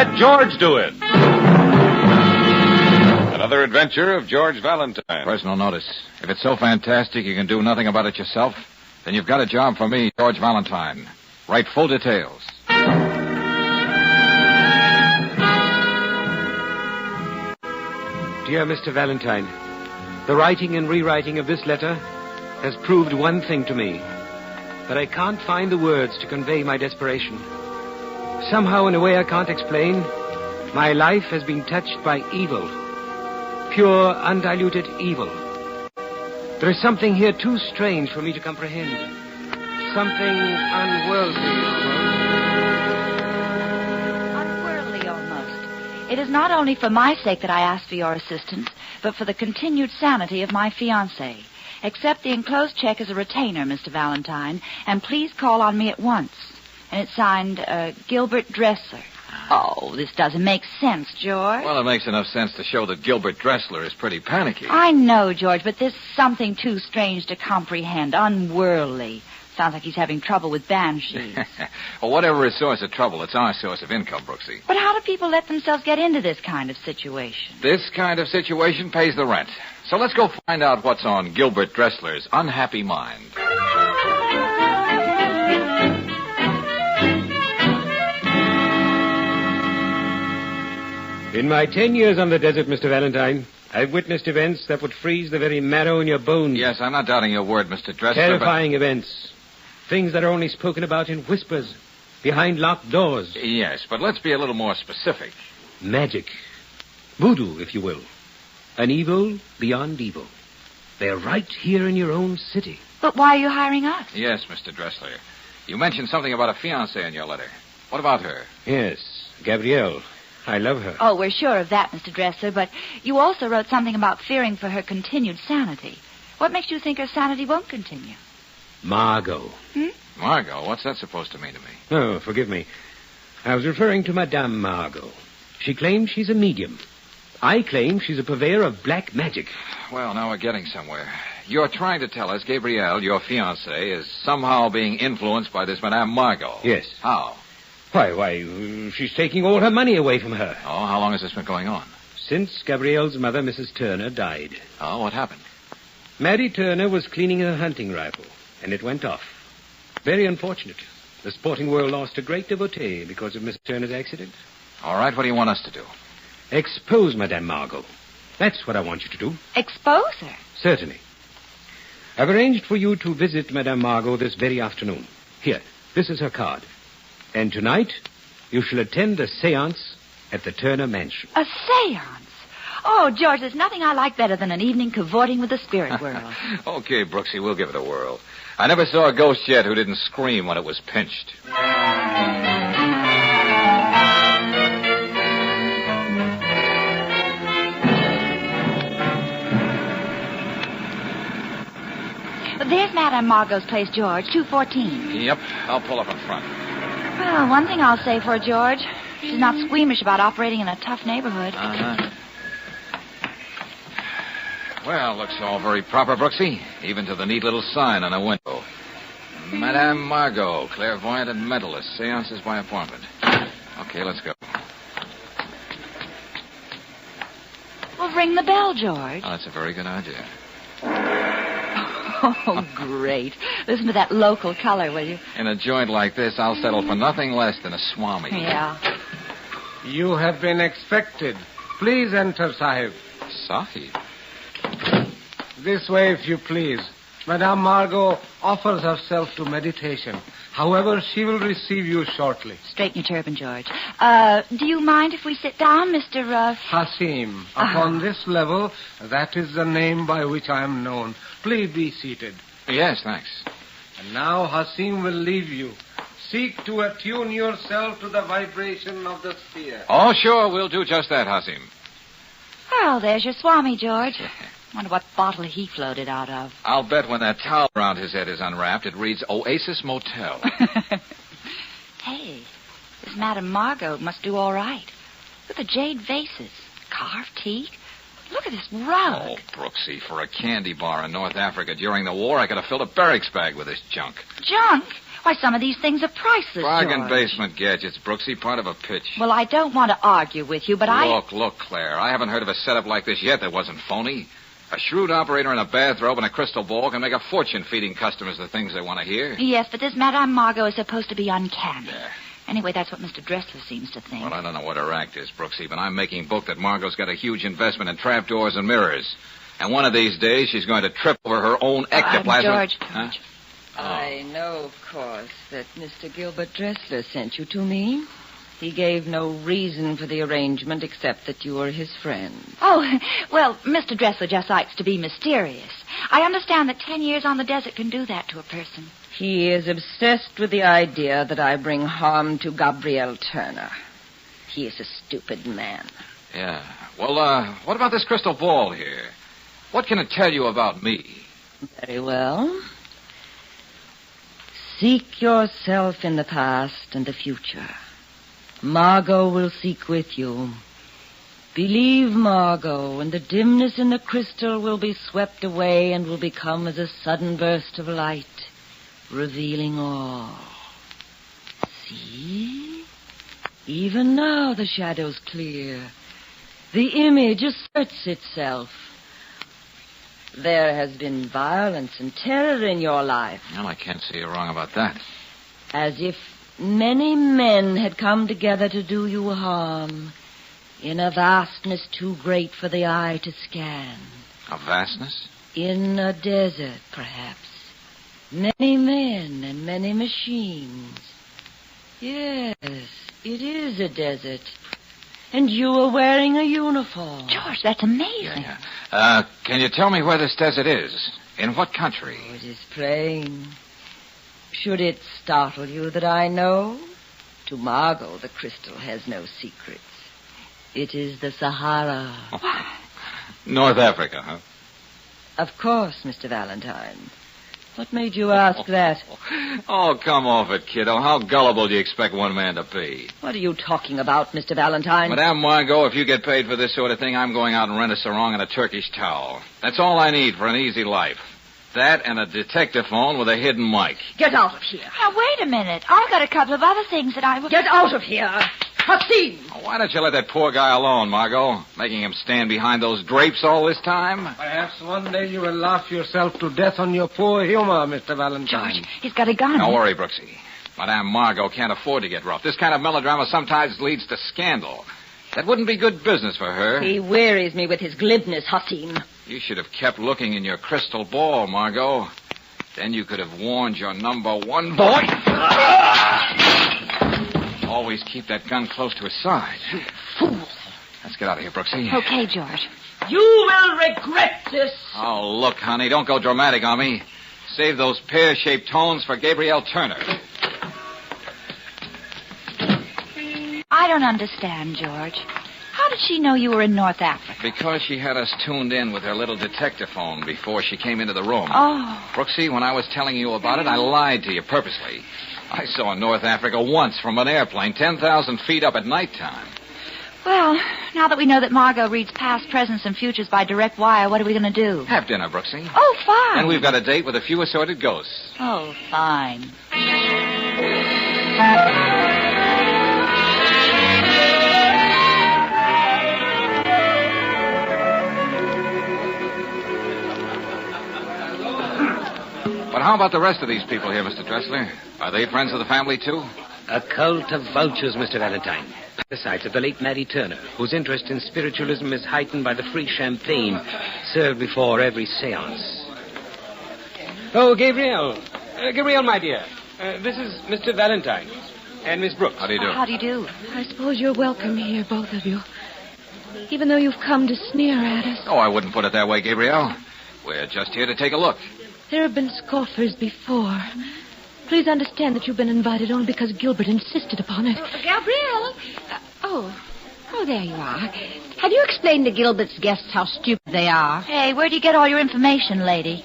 Let George do it. Another adventure of George Valentine. Personal notice. If it's so fantastic you can do nothing about it yourself, then you've got a job for me, George Valentine. Write full details. Dear Mr. Valentine, the writing and rewriting of this letter has proved one thing to me, that I can't find the words to convey my desperation. Somehow, in a way I can't explain, my life has been touched by evil. Pure, undiluted evil. There is something here too strange for me to comprehend. Something unworldly almost. Unworldly almost. It is not only for my sake that I ask for your assistance, but for the continued sanity of my fiancé. Accept the enclosed check as a retainer, Mr. Valentine, and please call on me at once. And it's signed, Gilbert Dressler. Oh, this doesn't make sense, George. Well, it makes enough sense to show that Gilbert Dressler is pretty panicky. I know, George, but there's something too strange to comprehend. Unworldly. Sounds like he's having trouble with banshees. Well, whatever his source of trouble, it's our source of income, Brooksy. But how do people let themselves get into this kind of situation? This kind of situation pays the rent. So let's go find out what's on Gilbert Dressler's unhappy mind. In my 10 years on the desert, Mr. Valentine, I've witnessed events that would freeze the very marrow in your bones. Yes, I'm not doubting your word, Mr. Dressler. Terrifying events. Things that are only spoken about in whispers, behind locked doors. Yes, but let's be a little more specific. Magic. Voodoo, if you will. An evil beyond evil. They're right here in your own city. But why are you hiring us? Yes, Mr. Dressler. You mentioned something about a fiancée in your letter. What about her? Yes, Gabrielle. I love her. Oh, we're sure of that, Mr. Dressler, but you also wrote something about fearing for her continued sanity. What makes you think her sanity won't continue? Margot. Margot? What's that supposed to mean to me? Oh, forgive me. I was referring to Madame Margot. She claims she's a medium. I claim she's a purveyor of black magic. Well, now we're getting somewhere. You're trying to tell us Gabrielle, your fiancée, is somehow being influenced by this Madame Margot. Yes. How? Why, she's taking all her money away from her. Oh, how long has this been going on? Since Gabrielle's mother, Mrs. Turner, died. Oh, what happened? Mary Turner was cleaning her hunting rifle, and it went off. Very unfortunate. The sporting world lost a great devotee because of Mrs. Turner's accident. All right, what do you want us to do? Expose Madame Margot. That's what I want you to do. Expose her? Certainly. I've arranged for you to visit Madame Margot this very afternoon. Here, this is her card. And tonight, you shall attend a séance at the Turner Mansion. A séance? Oh, George, there's nothing I like better than an evening cavorting with the spirit world. Okay, Brooksy, we'll give it a whirl. I never saw a ghost yet who didn't scream when it was pinched. There's Madame Margot's place, George, 214. Yep, I'll pull up in front. Well, one thing I'll say for her, George. She's not squeamish about operating in a tough neighborhood. Uh-huh. Well, looks all very proper, Brooksy, even to the neat little sign on the window. Madame Margot, clairvoyant and mentalist, seances by appointment. Okay, let's go. Well, ring the bell, George. Oh, that's a very good idea. Oh, great. Listen to that local color, will you? In a joint like this, I'll settle for nothing less than a swami. Yeah. You have been expected. Please enter, Sahib. Sahib? This way, if you please. Madame Margot offers herself to meditation. However, she will receive you shortly. Straighten your turban, George. Do you mind if we sit down, Mr. Hasim. Upon this level, that is the name by which I am known. Please be seated. Yes, thanks. And now Hasim will leave you. Seek to attune yourself to the vibration of the sphere. Oh, sure, we'll do just that, Hasim. Well, there's your Swami, George. Wonder what bottle he floated out of. I'll bet when that towel around his head is unwrapped, it reads Oasis Motel. Hey, this Madame Margot must do all right. Look at the jade vases, carved teak. Look at this rug. Oh, Brooksy, for a candy bar in North Africa during the war, I could have filled a barracks bag with this junk. Junk? Why, some of these things are priceless, Bargain George. basement gadgets, Brooksy, part of a pitch. Well, I don't want to argue with you, but Look, Claire. I haven't heard of a setup like this yet that wasn't phony. A shrewd operator in a bathrobe and a crystal ball can make a fortune feeding customers the things they want to hear. Yes, but this Madame Margot is supposed to be uncanny. Yeah. Anyway, that's what Mr. Dressler seems to think. Well, I don't know what her act is, Brooksy, but I'm making book that Margot's got a huge investment in trapdoors and mirrors. And one of these days, she's going to trip over her own ectoplasm. George. Huh? I know, of course, that Mr. Gilbert Dressler sent you to me. He gave no reason for the arrangement except that you were his friend. Oh, well, Mr. Dressler just likes to be mysterious. I understand that 10 years on the desert can do that to a person. He is obsessed with the idea that I bring harm to Gabrielle Turner. He is a stupid man. Yeah. Well, what about this crystal ball here? What can it tell you about me? Very well. Seek yourself in the past and the future. Margot will seek with you. Believe Margot, and the dimness in the crystal will be swept away and will become as a sudden burst of light, revealing all. See? Even now the shadow's clear. The image asserts itself. There has been violence and terror in your life, Well, I can't see you wrong about that. as if many men had come together to do you harm, in a vastness too great for the eye to scan. A vastness? In a desert, perhaps. Many men and many machines. Yes, it is a desert. And you are wearing a uniform. George, that's amazing. Yeah. Can you tell me where this desert is? In what country? Oh, it is plain. Should it startle you that I know? To Margot, the crystal has no secrets. It is the Sahara. North Africa, huh? Of course, Mr. Valentine. What made you ask that? Oh, come off it, kiddo. How gullible do you expect one man to be? What are you talking about, Mr. Valentine? Madame Margot, if you get paid for this sort of thing, I'm going out and rent a sarong and a Turkish towel. That's all I need for an easy life. That and a detective phone with a hidden mic. Get out of here. Now, wait a minute. I've got a couple of other things that I would... Get out of here. Hassim! Why don't you let that poor guy alone, Margot? Making him stand behind those drapes all this time? Perhaps one day you will laugh yourself to death on your poor humor, Mr. Valentine. George, he's got a gun. Don't worry, Brooksy. Madame Margot can't afford to get rough. This kind of melodrama sometimes leads to scandal. That wouldn't be good business for her. He wearies me with his glibness, Hassim. You should have kept looking in your crystal ball, Margot. Then you could have warned your number one boy. Always keep that gun close to his side. You fool. Let's get out of here, Brooksy. Okay, George. You will regret this. Oh, look, honey, don't go dramatic on me. Save those pear-shaped tones for Gabrielle Turner. I don't understand, George. How did she know you were in North Africa? Because she had us tuned in with her little detector phone before she came into the room. Oh. Brooksy, when I was telling you about it, I lied to you purposely. I saw North Africa once from an airplane 10,000 feet up at nighttime. Well, now that we know that Margot reads past, presents, and futures by direct wire, what are we going to do? Have dinner, Brooksy. Oh, fine. And we've got a date with a few assorted ghosts. Oh, fine. But how about the rest of these people here, Mr. Dressler? Are they friends of the family, too? A cult of vultures, Mr. Valentine. Besides of the late Mary Turner, whose interest in spiritualism is heightened by the free champagne served before every seance. Oh, Gabrielle. Gabrielle, my dear. This is Mr. Valentine. And Miss Brooks. How do you do? How do you do? I suppose you're welcome here, both of you. Even though you've come to sneer at us. Oh, I wouldn't put it that way, Gabrielle. We're just here to take a look. There have been scoffers before. Please understand that you've been invited only because Gilbert insisted upon it. Gabrielle? Oh, there you are. Have you explained to Gilbert's guests how stupid they are? Hey, where do you get all your information, lady?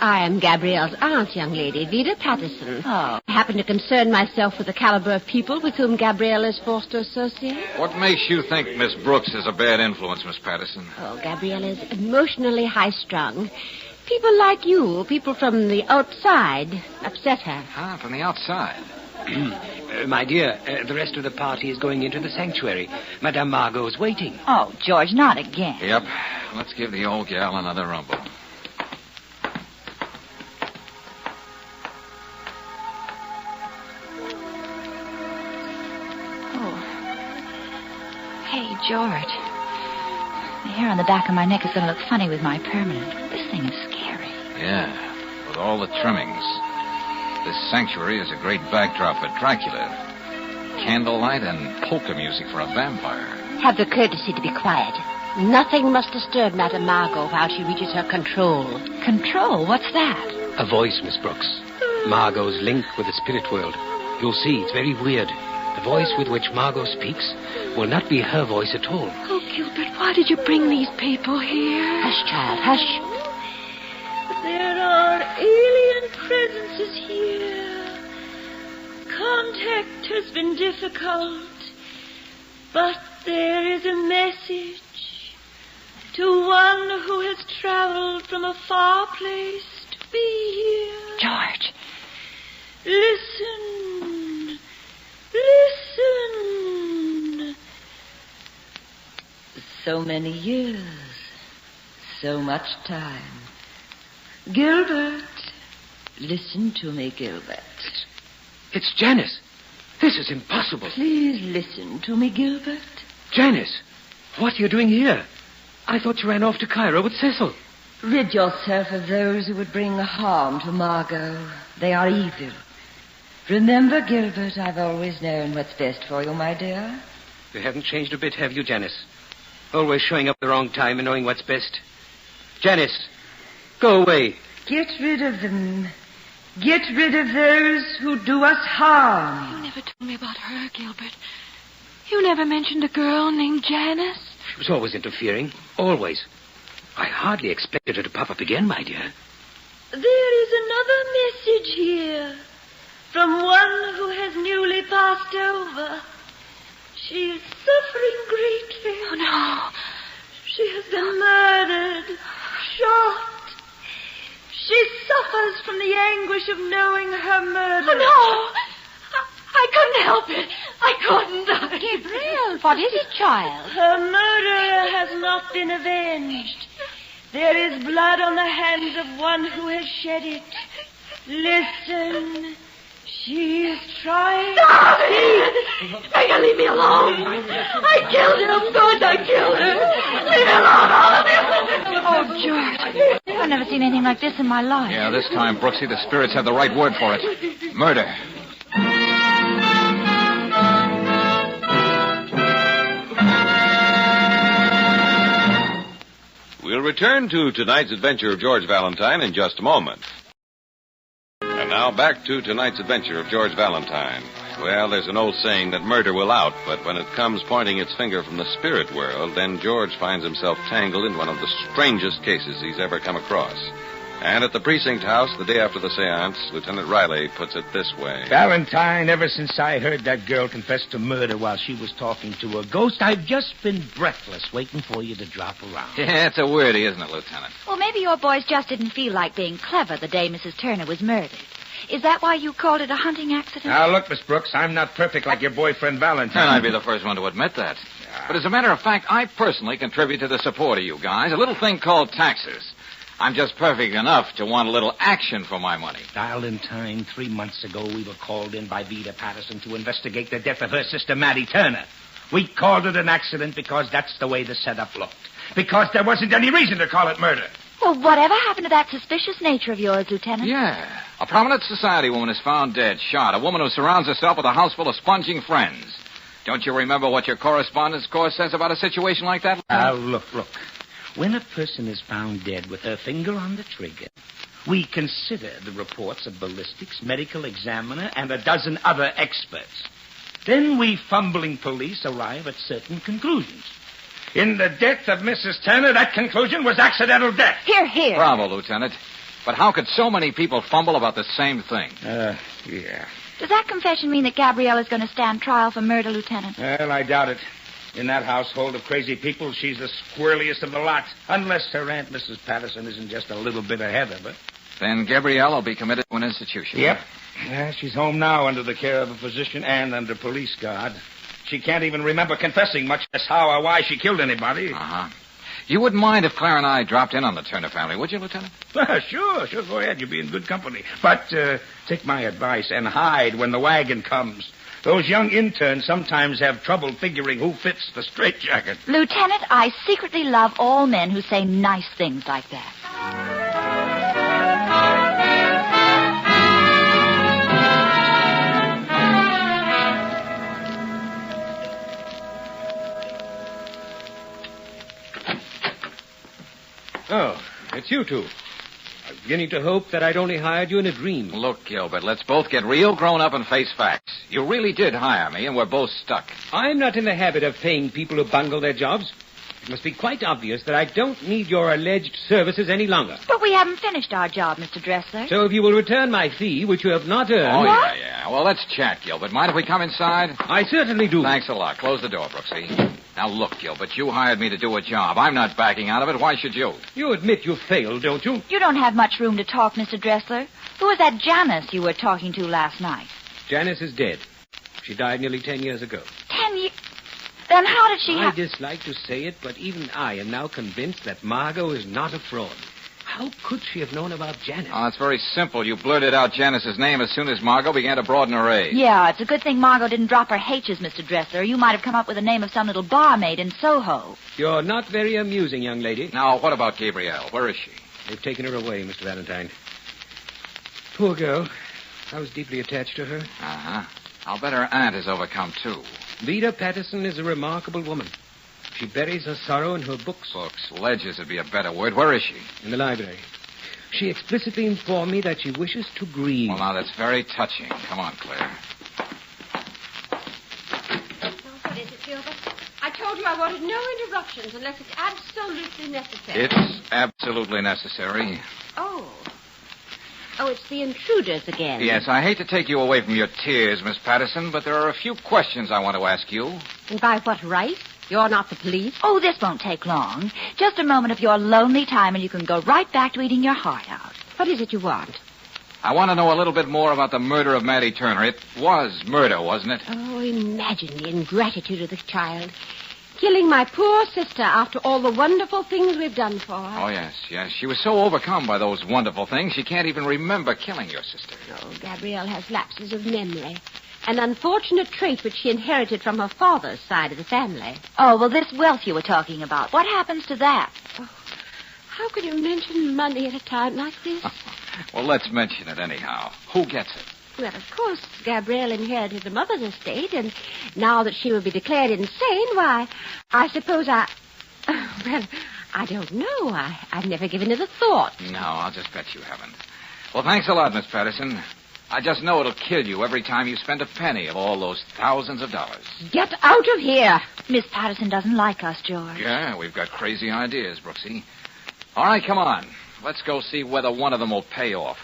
I am Gabrielle's aunt, young lady, Vida Patterson. Oh. I happen to concern myself with the caliber of people with whom Gabrielle is forced to associate. What makes you think Miss Brooks is a bad influence, Miss Patterson? Oh, Gabrielle is emotionally high-strung. People like you, people from the outside, upset her. Ah, from the outside. My dear, the rest of the party is going into the sanctuary. Madame Margot's waiting. Oh, George, not again. Yep. Let's give the old gal another rumble. Oh. Hey, George. The hair on the back of my neck is going to look funny with my permanent. This thing is scary. Yeah, with all the trimmings. This sanctuary is a great backdrop for Dracula. Candlelight and polka music for a vampire. Have the courtesy to be quiet. Nothing must disturb Madame Margot while she reaches her control. Control? What's that? A voice, Miss Brooks. Margot's link with the spirit world. You'll see, it's very weird. The voice with which Margot speaks will not be her voice at all. Oh, Gilbert, why did you bring these people here? Hush, child, hush. There are alien presences here. Contact has been difficult, but there is a message to one who has traveled from a far place to be here. George. Listen. Listen. So many years. So much time. Gilbert. Listen to me, Gilbert. It's Janice. This is impossible. Please listen to me, Gilbert. Janice, what are you doing here? I thought you ran off to Cairo with Cecil. Rid yourself of those who would bring harm to Margot. They are evil. Remember, Gilbert, I've always known what's best for you, my dear. You haven't changed a bit, have you, Janice? Always showing up at the wrong time and knowing what's best. Janice, go away. Get rid of them. Get rid of those who do us harm. You never told me about her, Gilbert. You never mentioned a girl named Janice. She was always interfering. Always. I hardly expected her to pop up again, my dear. There is another message here from one who has newly passed over. She is suffering greatly. Oh, no. She has been murdered, shot. She suffers from the anguish of knowing her murder. Oh, no. I couldn't help it. I couldn't. Gabriel, what is it, child? Her murderer has not been avenged. There is blood on the hands of one who has shed it. Listen. She is trying... Stop it! Make her leave me alone. I killed her. Of course I killed her. Leave me alone, all of you. Oh, George. I've never seen anything like this in my life. Yeah, this time, Brooksy, the spirits have the right word for it. Murder. We'll return to tonight's adventure of George Valentine in just a moment. And now back to tonight's adventure of George Valentine. Well, there's an old saying that murder will out, but when it comes pointing its finger from the spirit world, then George finds himself tangled in one of the strangest cases he's ever come across. And at the precinct house, the day after the seance, Lieutenant Riley puts it this way. Valentine, ever since I heard that girl confess to murder while she was talking to a ghost, I've just been breathless waiting for you to drop around. Yeah, it's a weirdie, isn't it, Lieutenant? Well, maybe your boys just didn't feel like being clever the day Mrs. Turner was murdered. Is that why you called it a hunting accident? Now, look, Miss Brooks, I'm not perfect like your boyfriend Valentine. And I'd be the first one to admit that. But as a matter of fact, I personally contribute to the support of you guys, a little thing called taxes. I'm just perfect enough to want a little action for my money. Valentine, 3 months ago, we were called in by Vida Patterson to investigate the death of her sister, Mattie Turner. We called it an accident because that's the way the setup looked. Because there wasn't any reason to call it murder. Well, whatever happened to that suspicious nature of yours, Lieutenant? Yeah. A prominent society woman is found dead, shot. A woman who surrounds herself with a house full of sponging friends. Don't you remember what your correspondence course says about a situation like that? Now, look. When a person is found dead with her finger on the trigger, we consider the reports of ballistics, medical examiner, and a dozen other experts. Then we fumbling police arrive at certain conclusions. In the death of Mrs. Turner, that conclusion was accidental death. Here. Bravo, Lieutenant. But how could so many people fumble about the same thing? Yeah. Does that confession mean that Gabrielle is going to stand trial for murder, Lieutenant? Well, I doubt it. In that household of crazy people, she's the squirreliest of the lot. Unless her Aunt Mrs. Patterson isn't just a little bit ahead of her. Then Gabrielle will be committed to an institution. Yep. Yeah, she's home now under the care of a physician and under police guard. She can't even remember confessing, much less how or why she killed anybody. Uh-huh. You wouldn't mind if Claire and I dropped in on the Turner family, would you, Lieutenant? Sure, go ahead. You'll be in good company. But take my advice and hide when the wagon comes. Those young interns sometimes have trouble figuring who fits the straitjacket. Lieutenant, I secretly love all men who say nice things like that. Oh, it's you two. I was beginning to hope that I'd only hired you in a dream. Look, Gilbert, let's both get real grown up and face facts. You really did hire me, and we're both stuck. I'm not in the habit of paying people who bungle their jobs. It must be quite obvious that I don't need your alleged services any longer. But we haven't finished our job, Mr. Dressler. So if you will return my fee, which you have not earned... Oh, yeah. Well, let's chat, Gilbert. Mind if we come inside? I certainly do. Thanks a lot. Close the door, Brooksy. Now, look, Gilbert, you hired me to do a job. I'm not backing out of it. Why should you? You admit you failed, don't you? You don't have much room to talk, Mr. Dressler. Who was that Janice you were talking to last night? Janice is dead. She died nearly 10 years ago. 10 years? Then how did she I dislike to say it, but even I am now convinced that Margot is not a fraud. How could she have known about Janice? Oh, it's very simple. You blurted out Janice's name as soon as Margot began to broaden her age. Yeah, it's a good thing Margot didn't drop her H's, Mr. Dressler. You might have come up with the name of some little barmaid in Soho. You're not very amusing, young lady. Now, what about Gabrielle? Where is she? They've taken her away, Mr. Valentine. Poor girl. I was deeply attached to her. Uh-huh. I'll bet her aunt is overcome, too. Vida Patterson is a remarkable woman. She buries her sorrow in her books. Books. Ledgers would be a better word. Where is she? In the library. She explicitly informed me that she wishes to grieve. Well, now, that's very touching. Come on, Claire. What is it, Gilbert? I told you I wanted no interruptions unless it's absolutely necessary. It's absolutely necessary. Oh, it's the intruders again. Yes, I hate to take you away from your tears, Miss Patterson, but there are a few questions I want to ask you. And by what right? You're not the police. Oh, this won't take long. Just a moment of your lonely time, and you can go right back to eating your heart out. What is it you want? I want to know a little bit more about the murder of Mattie Turner. It was murder, wasn't it? Oh, imagine the ingratitude of this child. Killing my poor sister after all the wonderful things we've done for her. Oh, yes. She was so overcome by those wonderful things, she can't even remember killing your sister. Oh, Gabrielle has lapses of memory. An unfortunate trait which she inherited from her father's side of the family. Oh, well, this wealth you were talking about, what happens to that? Oh, how can you mention money at a time like this? Well, let's mention it anyhow. Who gets it? Well, of course, Gabrielle inherited her mother's estate, and now that she will be declared insane, why, I suppose well, I don't know. I've never given it a thought. No, I'll just bet you haven't. Well, thanks a lot, Miss Patterson. I just know it'll kill you every time you spend a penny of all those thousands of dollars. Get out of here! Miss Patterson doesn't like us, George. Yeah, we've got crazy ideas, Brooksy. All right, come on. Let's go see whether one of them will pay off.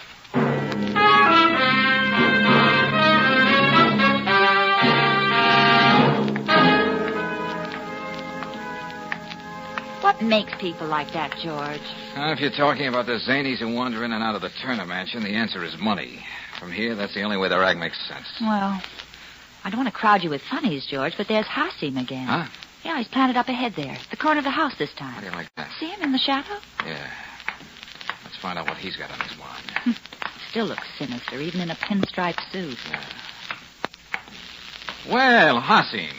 What makes people like that, George? If you're talking about the zanies who wander in and out of the Turner mansion, the answer is money. From here, that's the only way their act makes sense. Well, I don't want to crowd you with funnies, George, but there's Hasim again. Huh? Yeah, he's planted up ahead there. The corner of the house this time. How do you like that? See him in the shadow? Yeah. Let's find out what he's got on his mind. Still looks sinister, even in a pinstripe suit. Yeah. Well, Hasim,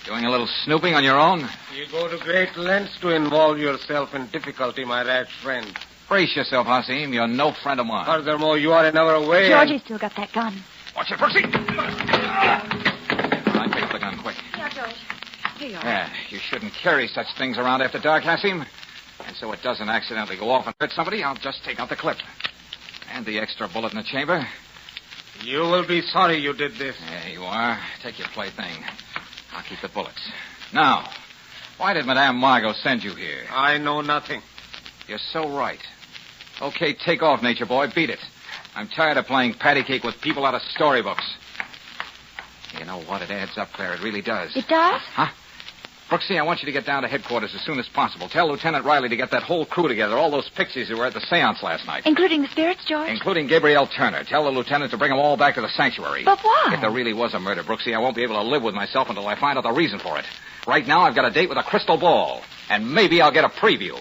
doing a little snooping on your own? You go to great lengths to involve yourself in difficulty, my rash friend. Brace yourself, Hasim. You're no friend of mine. Furthermore, you are in our way. George, he's still got that gun. Watch it, Brooksy. I pick up the gun quick. Yeah, George. Here you are. Yeah, you shouldn't carry such things around after dark, Hasim. And so it doesn't accidentally go off and hurt somebody, I'll just take out the clip. And the extra bullet in the chamber. You will be sorry you did this. There you are. Take your plaything. I'll keep the bullets. Now, why did Madame Margot send you here? I know nothing. You're so right. Okay, take off, Nature Boy. Beat it. I'm tired of playing patty cake with people out of storybooks. You know what? It adds up, Claire. It really does. It does? Huh? Brooksy, I want you to get down to headquarters as soon as possible. Tell Lieutenant Riley to get that whole crew together, all those pixies who were at the seance last night. Including the spirits, George? Including Gabrielle Turner. Tell the lieutenant to bring them all back to the sanctuary. But why? If there really was a murder, Brooksy, I won't be able to live with myself until I find out the reason for it. Right now, I've got a date with a crystal ball. And maybe I'll get a preview.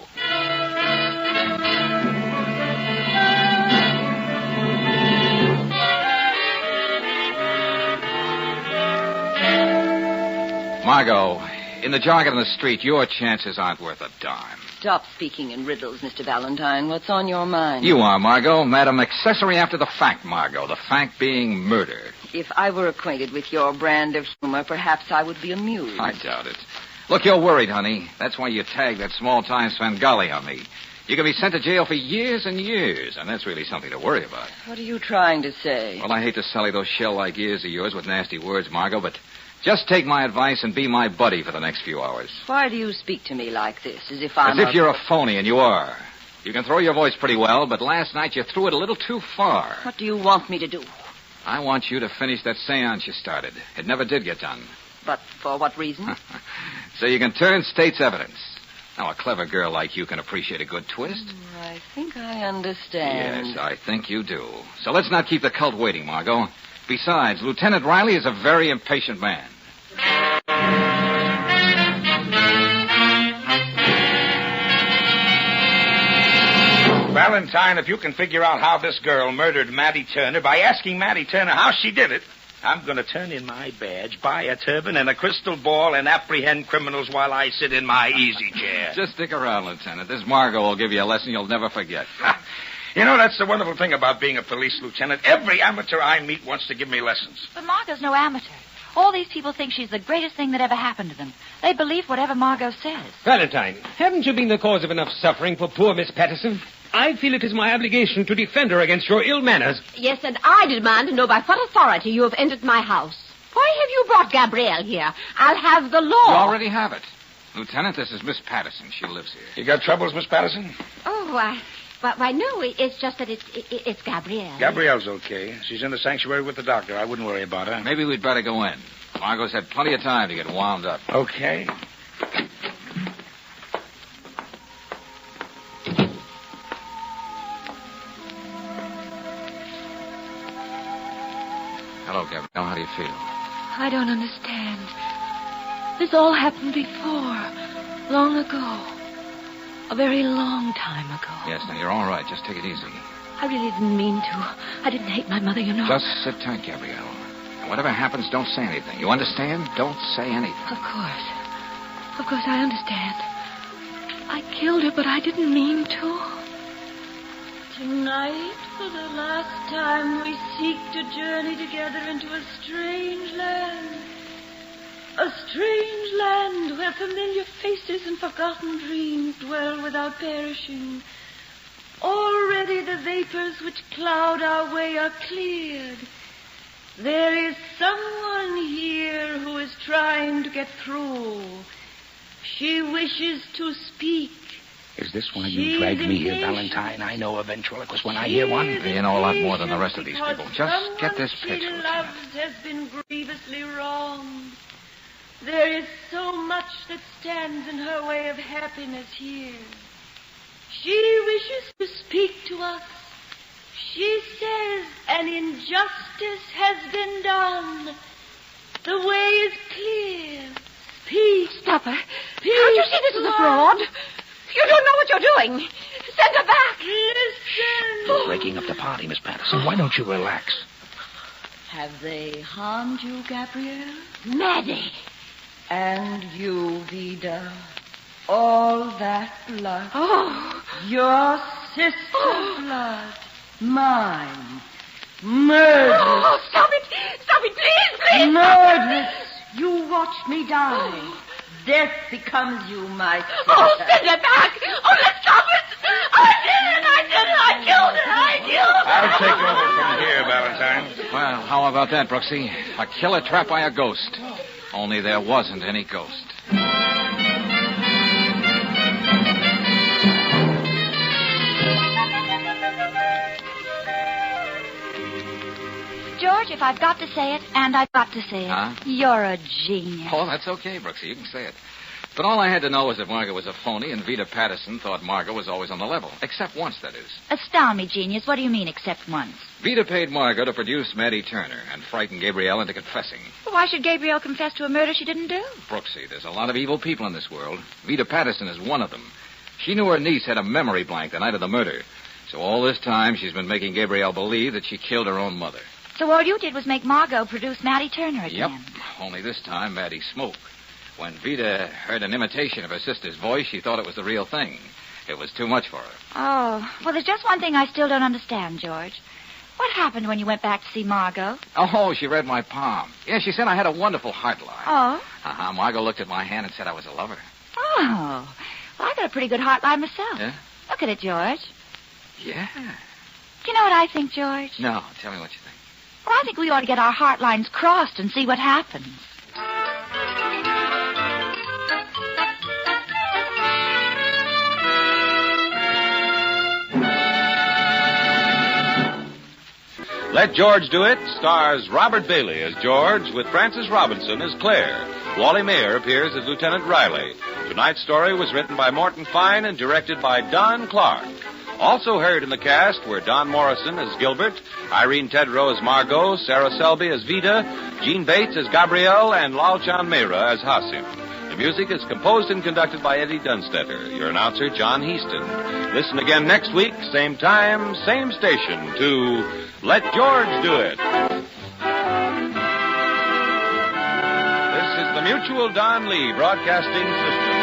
Margot, in the jargon of the street, your chances aren't worth a dime. Stop speaking in riddles, Mr. Valentine. What's on your mind? You are, Margot. Madam Accessory after the fact, Margot. The fact being murder. If I were acquainted with your brand of humor, perhaps I would be amused. I doubt it. Look, you're worried, honey. That's why you tagged that small-time Svengali on me. You could be sent to jail for years and years, and that's really something to worry about. What are you trying to say? Well, I hate to sully those shell-like ears of yours with nasty words, Margot, but just take my advice and be my buddy for the next few hours. Why do you speak to me like this, as if I'm As if you're a phony, and you are. You can throw your voice pretty well, but last night you threw it a little too far. What do you want me to do? I want you to finish that seance you started. It never did get done. But for what reason? So you can turn state's evidence. Now, a clever girl like you can appreciate a good twist. I think I understand. Yes, I think you do. So let's not keep the cult waiting, Margot. Besides, Lieutenant Riley is a very impatient man. Valentine, if you can figure out how this girl murdered Mattie Turner by asking Mattie Turner how she did it, I'm going to turn in my badge, buy a turban and a crystal ball, and apprehend criminals while I sit in my easy chair. Just stick around, Lieutenant. This Margot will give you a lesson you'll never forget. You know, that's the wonderful thing about being a police lieutenant. Every amateur I meet wants to give me lessons. But Margot's no amateur. All these people think she's the greatest thing that ever happened to them. They believe whatever Margot says. Valentine, haven't you been the cause of enough suffering for poor Miss Patterson? I feel it is my obligation to defend her against your ill manners. Yes, and I demand to know by what authority you have entered my house. Why have you brought Gabrielle here? I'll have the law. You already have it. Lieutenant, this is Miss Patterson. She lives here. You got troubles, Miss Patterson? Oh, why, no, it's just that it's Gabrielle. Gabrielle's okay. She's in the sanctuary with the doctor. I wouldn't worry about her. Maybe we'd better go in. Margot's had plenty of time to get wound up. Okay. Hello, Gabrielle. How do you feel? I don't understand. This all happened before. Long ago. A very long time ago. Yes, now you're all right. Just take it easy. I really didn't mean to. I didn't hate my mother, you know. Just sit tight, Gabrielle. And whatever happens, don't say anything. You understand? Don't say anything. Of course. Of course, I understand. I killed her, but I didn't mean to. Tonight, for the last time, we seek to journey together into a strange land. A strange land where familiar faces and forgotten dreams dwell without perishing. Already the vapors which cloud our way are cleared. There is someone here who is trying to get through. She wishes to speak. Is this why you dragged me here, Valentine? I know a ventriloquist when I hear one. You know a lot more than the rest of these people. Just get this picture, Lieutenant. Loves has been grievously wronged. There is so much that stands in her way of happiness here. She wishes to speak to us. She says an injustice has been done. The way is clear. Speak. Stop her. Can't you see this is a fraud? You don't know what you're doing. Send her back. Listen. You're breaking up the party, Miss Patterson. Why don't you relax? Have they harmed you, Gabrielle? Maddie. And you, Vida? All that blood. Oh. Your sister's blood. Mine. Murderous. Oh, stop it. Stop it, please. Murderous. You watched me die. Death becomes you, my sister. Oh, send her back. Oh, let's stop it. I did it. I killed her. I'll take over from here, Valentine. Well, how about that, Brooksy? A killer trapped by a ghost. Only there wasn't any ghost. George, if I've got to say it, and I've got to say it, Huh? you're a genius. Oh, that's okay, Brooksy. You can say it. But all I had to know was that Margot was a phony, and Vita Patterson thought Margot was always on the level. Except once, that is. Astound me, genius. What do you mean, except once? Vita paid Margot to produce Maddie Turner and frighten Gabrielle into confessing. Well, why should Gabrielle confess to a murder she didn't do? Brooksy, there's a lot of evil people in this world. Vita Patterson is one of them. She knew her niece had a memory blank the night of the murder. So all this time, she's been making Gabrielle believe that she killed her own mother. So all you did was make Margot produce Maddie Turner again. Yep. Only this time, Maddie smoked. When Vita heard an imitation of her sister's voice, she thought it was the real thing. It was too much for her. Oh, well, there's just one thing I still don't understand, George. What happened when you went back to see Margot? Oh, she read my palm. Yeah, she said I had a wonderful heart line. Oh? Uh-huh. Margot looked at my hand and said I was a lover. Oh. Well, I got a pretty good heart line myself. Yeah? Look at it, George. Yeah. Do you know what I think, George? No, tell me what you think. Well, I think we ought to get our heart lines crossed and see what happens. Let George Do It stars Robert Bailey as George with Frances Robinson as Claire. Wally Mayer appears as Lieutenant Riley. Tonight's story was written by Morton Fine and directed by Don Clark. Also heard in the cast were Don Morrison as Gilbert, Irene Tedrow as Margot, Sarah Selby as Vita, Jean Bates as Gabrielle, and Lalchan Mehra as Hasim. The music is composed and conducted by Eddie Dunstetter. Your announcer, John Heaston. Listen again next week, same time, same station, to Let George Do It. This is the Mutual Don Lee Broadcasting System.